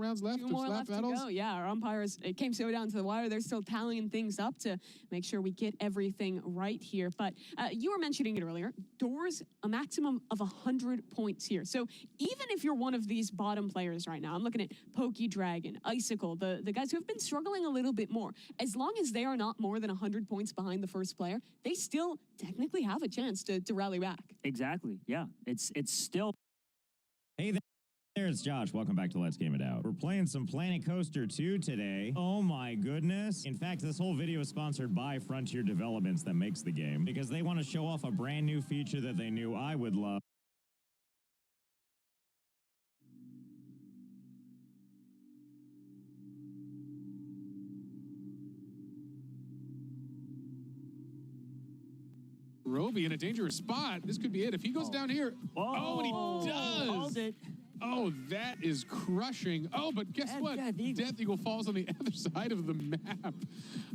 rounds left. 2 more left battles. to go. Yeah, our umpires, it came so down to the wire. They're still tallying things up to make sure we get everything right here. But you were mentioning it earlier. Doors, a maximum of 100 points here. So even if you're one of these bottom players right now, I'm looking at PokeDragon, Icicle, the guys who have been struggling a little bit more. As long as they are not more than 100 points behind the first player, they still technically have a chance to rally back. Exactly. Yeah. It's still. Hey there, it's Josh. Welcome back to Let's Game It Out. We're playing some Planet Coaster 2 today. Oh my goodness. In fact, this whole video is sponsored by Frontier Developments that makes the game because they want to show off a brand new feature that they knew I would love. Roby in a dangerous spot. This could be it. If he goes down here. Oh, and he does. Called it. Oh, that is crushing. Oh, but guess what? Death Eagle falls on the other side of the map.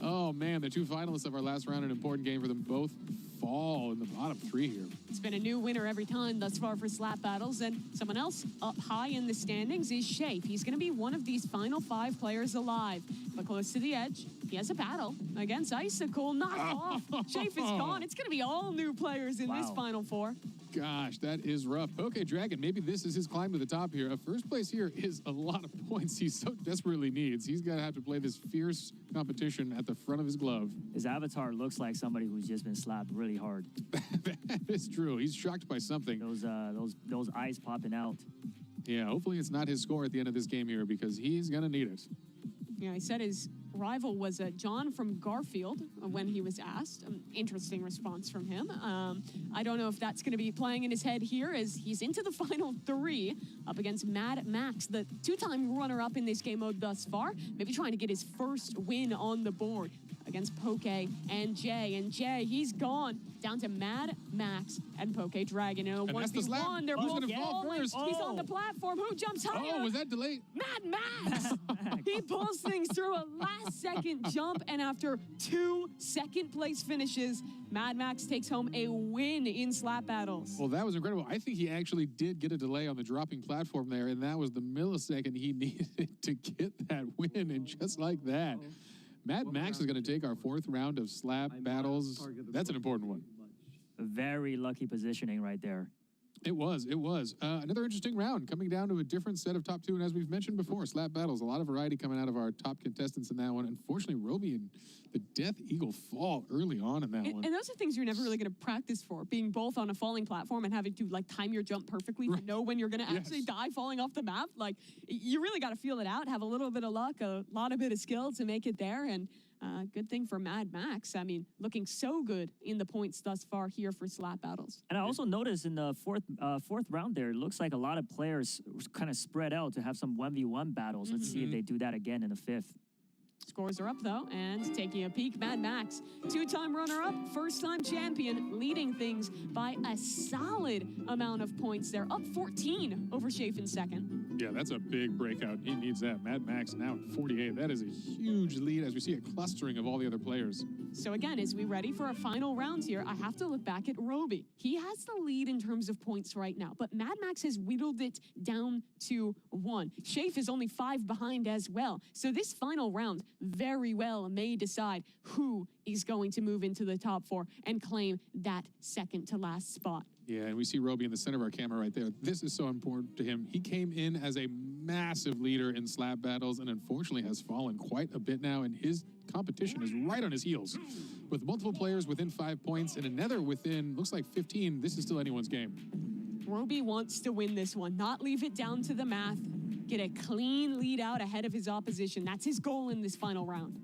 Oh, man. The 2 finalists of our last round, an important game for them, both fall in the bottom 3 here. It's been a new winner every time thus far for slap battles, and someone else up high in the standings is Shafe. He's going to be one of these final 5 players alive, but close to the edge. He has a battle against Icicle. Knocked off. Shafe is gone. It's going to be all new players in this final 4. Gosh, that is rough. PokeDragon, maybe this is his climb to the top here. A first place here is a lot of points he so desperately needs. He's got to have to play this fierce competition at the front of his glove. His avatar looks like somebody who's just been slapped really hard. That is true. He's shocked by something. Those eyes popping out. Yeah, hopefully it's not his score at the end of this game here because he's going to need it. Yeah, he said his rival was John from Garfield when he was asked. Interesting response from him. I don't know if that's going to be playing in his head here as he's into the final 3 up against Mad Max, the 2-time runner-up in this game mode thus far. Maybe trying to get his first win on the board against Poke and Jay. And Jay, he's gone down to Mad Max and PokeDragon. In a 1v1, they're both falling. He's on the platform. Who jumps higher? Oh, was that delayed? Mad Max! He pulls things through a last-second jump, and after 2 second-place finishes, Mad Max takes home a win in slap battles. Well, that was incredible. I think he actually did get a delay on the dropping platform there, and that was the millisecond he needed to get that win, and just like that, Mad Max is going to take our 4th round of slap battles. That's an important one. Very lucky positioning right there. It was. Another interesting round, coming down to a different set of top 2. And as we've mentioned before, slap battles, a lot of variety coming out of our top contestants in that one. Unfortunately, Roby and the Death Eagle fall early on in that one. And those are things you're never really going to practice for, being both on a falling platform and having to time your jump perfectly to know when you're going to actually die falling off the map. You really got to feel it out, have a little bit of luck, a lot of bit of skill to make it there. And good thing for Mad Max. I mean, looking so good in the points thus far here for slap battles. And I also noticed in the fourth round there, it looks like a lot of players kind of spread out to have some 1v1 battles. Let's see if they do that again in the 5th. Scores are up, though, and taking a peek, Mad Max, 2-time runner-up, first-time champion, leading things by a solid amount of points there, up 14 over Shafe in second. Yeah, that's a big breakout. He needs that. Mad Max now at 48. That is a huge lead as we see a clustering of all the other players. So again, as we ready for our final rounds here, I have to look back at Roby. He has the lead in terms of points right now, but Mad Max has whittled it down to 1. Shafe is only 5 behind as well. So this final round very well may decide who is going to move into the top 4 and claim that second to last spot. Yeah, and we see Roby in the center of our camera right there. This is so important to him. He came in as a massive leader in slap battles and unfortunately has fallen quite a bit now, and his competition is right on his heels. With multiple players within 5 points and another within, looks like 15, this is still anyone's game. Roby wants to win this one, not leave it down to the math, get a clean lead out ahead of his opposition. That's his goal in this final round.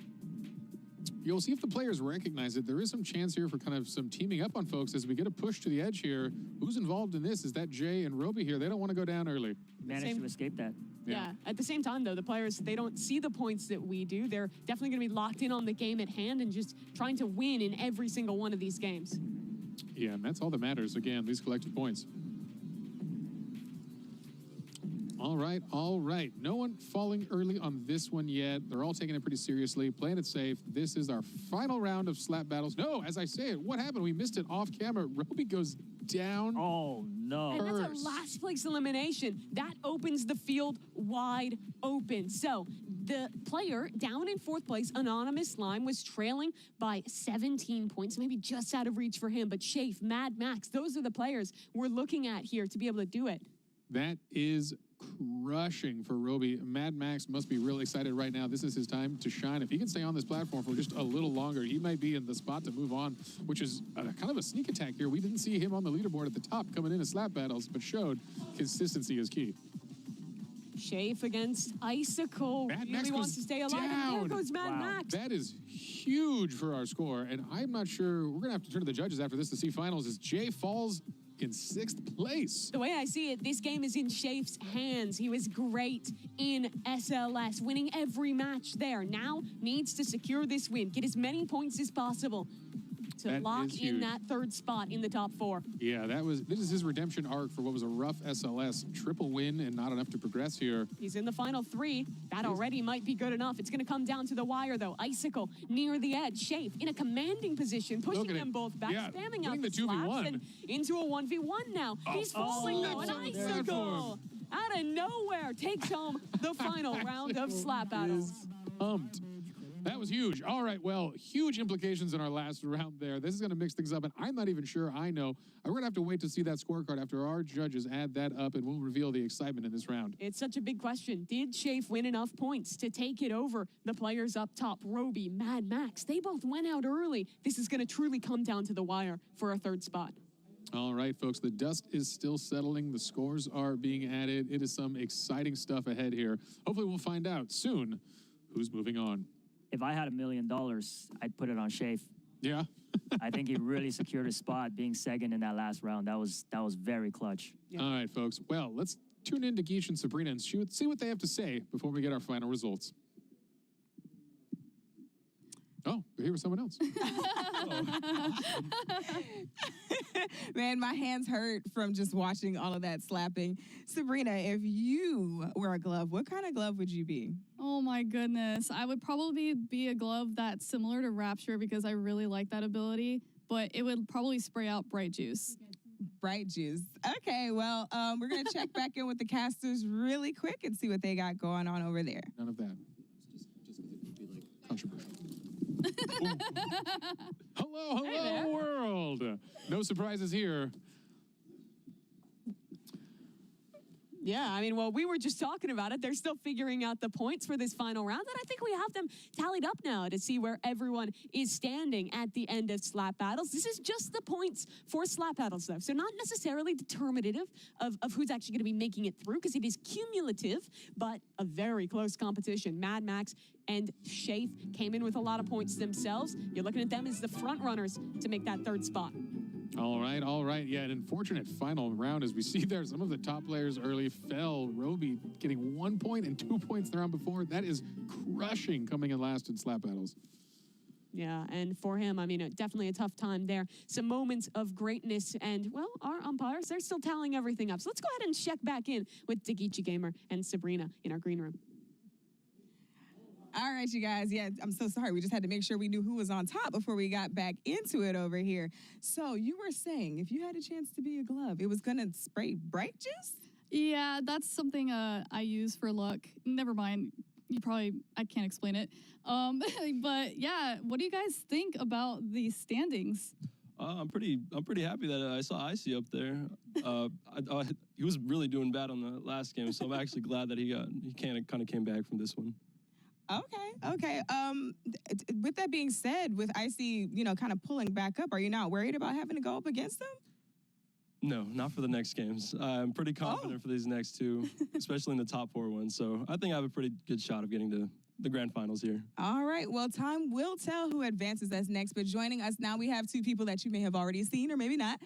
You'll see if the players recognize it. There is some chance here for kind of some teaming up on folks as we get a push to the edge here. Who's involved in this? Is that Jay and Roby here? They don't want to go down early. Managed to escape that. Yeah. At the same time, though, the players, they don't see the points that we do. They're definitely going to be locked in on the game at hand and just trying to win in every single one of these games. Yeah, and that's all that matters. Again, these collective points. All right, all right. No one falling early on this one yet. They're all taking it pretty seriously, playing it safe. This is our final round of slap battles. No, as I say it, what happened? We missed it off camera. Roby goes down. Oh, no. And that's First. a last place elimination. That opens the field wide open. So the player down in fourth place, Anonymous Slime, was trailing by 17 points, maybe just out of reach for him. But Shafe, Mad Max, those are the players we're looking at here to be able to do it. That is crushing for Roby. Mad Max must be really excited right now. This is his time to shine. If he can stay on this platform for just a little longer, he might be in the spot to move on, which is kind of a sneak attack here. We didn't see him on the leaderboard at the top coming into slap battles, but showed consistency is key. Shafe against Icicle. Mad really Max wants goes to stay alive. And down. there goes Mad Wow. Max. That is huge for our score, and I'm not sure. We're going to have to turn to the judges after this to see finals as Jay falls in sixth place. The way I see it, this game is in Shafe's hands. He was great in SLS, winning every match there. Now needs to secure this win, get as many points as possible to That lock is in huge. that third spot in the top 4. Yeah, this is his redemption arc for what was a rough SLS. Triple win and not enough to progress here. He's in the final 3. That already might be good enough. It's going to come down to the wire, though. Icicle near the edge. Shafe in a commanding position, pushing Look at them him. both back, Yeah, spamming out winning the the 2v1. slaps and into a 1v1 now. He's falling, though, and flips on the Icicle platform. out of nowhere takes home the final round of slap battles. Pumped. That was huge. All right, well, huge implications in our last round there. This is going to mix things up, and I'm not even sure I know. We're going to have to wait to see that scorecard after our judges add that up, and we'll reveal the excitement in this round. It's such a big question. Did Shafe win enough points to take it over the players up top? Roby, Mad Max, they both went out early. This is going to truly come down to the wire for a third spot. All right, folks, the dust is still settling. The scores are being added. It is some exciting stuff ahead here. Hopefully we'll find out soon who's moving on. If I had $1 million, I'd put it on Shafe. Yeah? I think he really secured his spot being second in that last round. That was very clutch. Yeah. All right, folks. Well, let's tune in to Geesh and Sabrina and see what they have to say before we get our final results. Oh, they're here with someone else. Man, my hands hurt from just watching all of that slapping. Sabrina, if you were a glove, what kind of glove would you be? Oh my goodness. I would probably be a glove that's similar to Rapture because I really like that ability, but it would probably spray out Bright Juice. Bright Juice. Okay, well, we're going to check back in with the casters really quick and see what they got going on over there. None of that. Just be like controversial. Hello, world. No surprises here. Yeah, I mean, well, we were just talking about it. They're still figuring out the points for this final round, and I think we have them tallied up now to see where everyone is standing at the end of slap battles. This is just the points for slap battles, though, so not necessarily determinative of who's actually going to be making it through, because it is cumulative, but a very close competition. Mad Max and Shafe came in with a lot of points themselves. You're looking at them as the front runners to make that third spot. All right, all right. Yeah, an unfortunate final round as we see there. Some of the top players early fell. Roby getting 1 point and 2 points the round before. That is crushing coming in last in slap battles. Yeah, and for him, I mean, definitely a tough time there. Some moments of greatness, and, well, our umpires, they're still tallying everything up. So let's go ahead and check back in with Dagichi Gamer and Sabrina in our green room. All right, you guys. Yeah, I'm so sorry. We just had to make sure we knew who was on top before we got back into it over here. So you were saying if you had a chance to be a glove, it was going to spray Bright Juice? Yeah, that's something I use for luck. Never mind. I can't explain it. But yeah, what do you guys think about the standings? I'm pretty happy that I saw Icy up there. He was really doing bad on the last game, so I'm actually glad that he kind of came back from this one. Okay. With that being said, with Icy, kind of pulling back up, are you not worried about having to go up against them? No, not for the next games. I'm pretty confident for these next two, especially in the top 4 ones. So I think I have a pretty good shot of getting to the grand finals here. All right. Well, time will tell who advances us next. But joining us now, we have 2 people that you may have already seen or maybe not,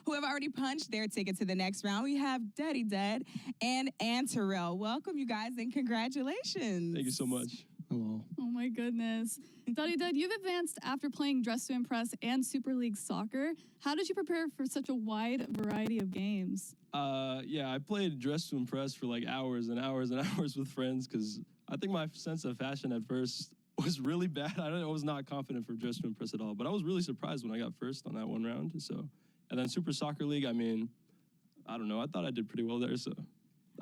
who have already punched their ticket to the next round. We have Daddy Dad and Terrell. Welcome, you guys, and congratulations. Thank you so much. Hello. Oh my goodness. Duddy Dud, you've advanced after playing Dress to Impress and Super League Soccer. How did you prepare for such a wide variety of games? Yeah, I played Dress to Impress for like hours and hours and hours with friends because I think my sense of fashion at first was really bad. I was not confident for Dress to Impress at all, but I was really surprised when I got first on that one round. So, and then Super Soccer League, I mean, I don't know. I thought I did pretty well there. So,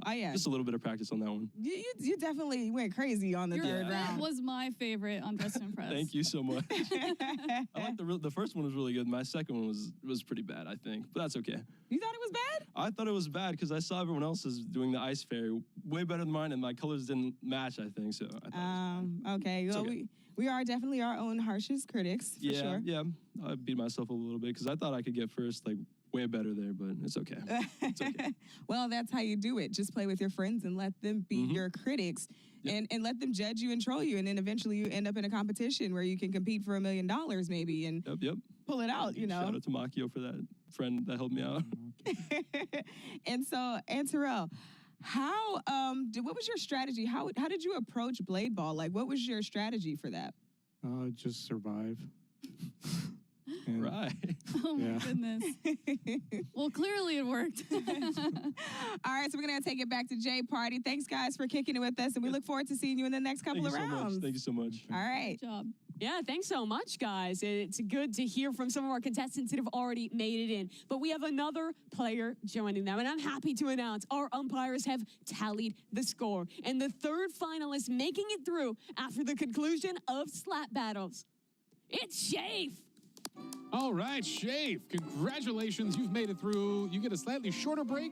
Oh yeah, just a little bit of practice on that one. you definitely went crazy on the Your third fit round. was my favorite on Dress to Impress. Thank you so much. I like the first one was really good. My second one was pretty bad, I think, but that's okay. You thought it was bad? I thought it was bad because I saw everyone else is doing the ice fairy way better than mine, and my colors didn't match. I think so. I thought Okay. Well, okay. we are definitely our own harshest critics for sure. yeah. I beat myself up a little bit because I thought I could get first, like way better there, but it's okay. It's okay. Well, that's how you do it. Just play with your friends and let them be your critics. Yep. And let them judge you and troll you, and then eventually you end up in a competition where you can compete for $1 million maybe and Yep. pull it out. You know. Shout out to Makio for that friend that helped me out. And Terrell, how what was your strategy? How did you approach Blade Ball? Like, what was your strategy for that? Just survive. And Right. Oh my Yeah. goodness. Well, clearly it worked. All right, so we're gonna take it back to Jay Party. Thanks, guys, for kicking it with us, and we look forward to seeing you in the next couple Thank you of so rounds. much. Thank you so much. All right. Good job. Yeah, thanks so much, guys. It's good to hear from some of our contestants that have already made it in. But we have another player joining them, and I'm happy to announce our umpires have tallied the score. And the third finalist making it through after the conclusion of slap battles. It's Shafe. All right, Shafe, congratulations. You've made it through. You get a slightly shorter break,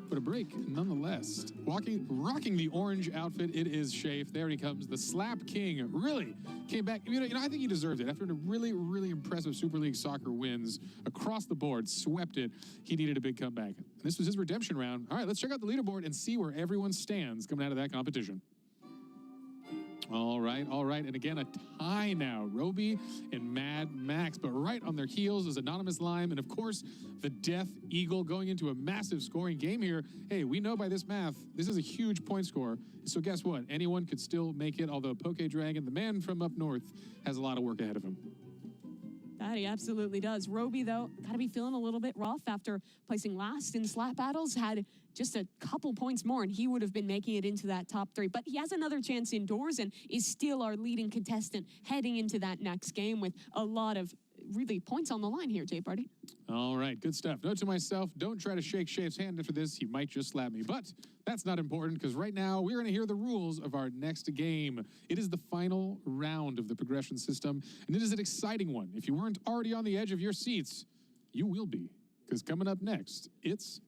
but a break nonetheless. Rocking the orange outfit, it is Shafe. There he comes, the Slap King. Really came back. You know, I think he deserved it. After a really, really impressive Super League Soccer wins across the board, swept it, he needed a big comeback. This was his redemption round. All right, let's check out the leaderboard and see where everyone stands coming out of that competition. All right. And again, a tie now. Roby and Mad Max, but right on their heels is Anonymous Lime, and of course, the Death Eagle going into a massive scoring game here. Hey, we know by this math, this is a huge point score. So guess what? Anyone could still make it, although Poke Dragon, the man from up north, has a lot of work ahead of him. That he absolutely does. Roby, though, got to be feeling a little bit rough after placing last in slap battles. Had just a couple points more, and he would have been making it into that top 3. But he has another chance indoors and is still our leading contestant heading into that next game with a lot of really points on the line here, Jay Party. All right, good stuff. Note to myself, don't try to shake Shafe's hand after this. He might just slap me. But that's not important because right now we're going to hear the rules of our next game. It is the final round of the progression system, and it is an exciting one. If you weren't already on the edge of your seats, you will be, because coming up next, it's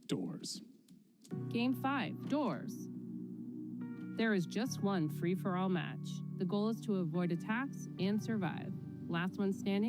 Doors. Game 5, Doors. There is just one free-for-all match. The goal is to avoid attacks and survive. Last one standing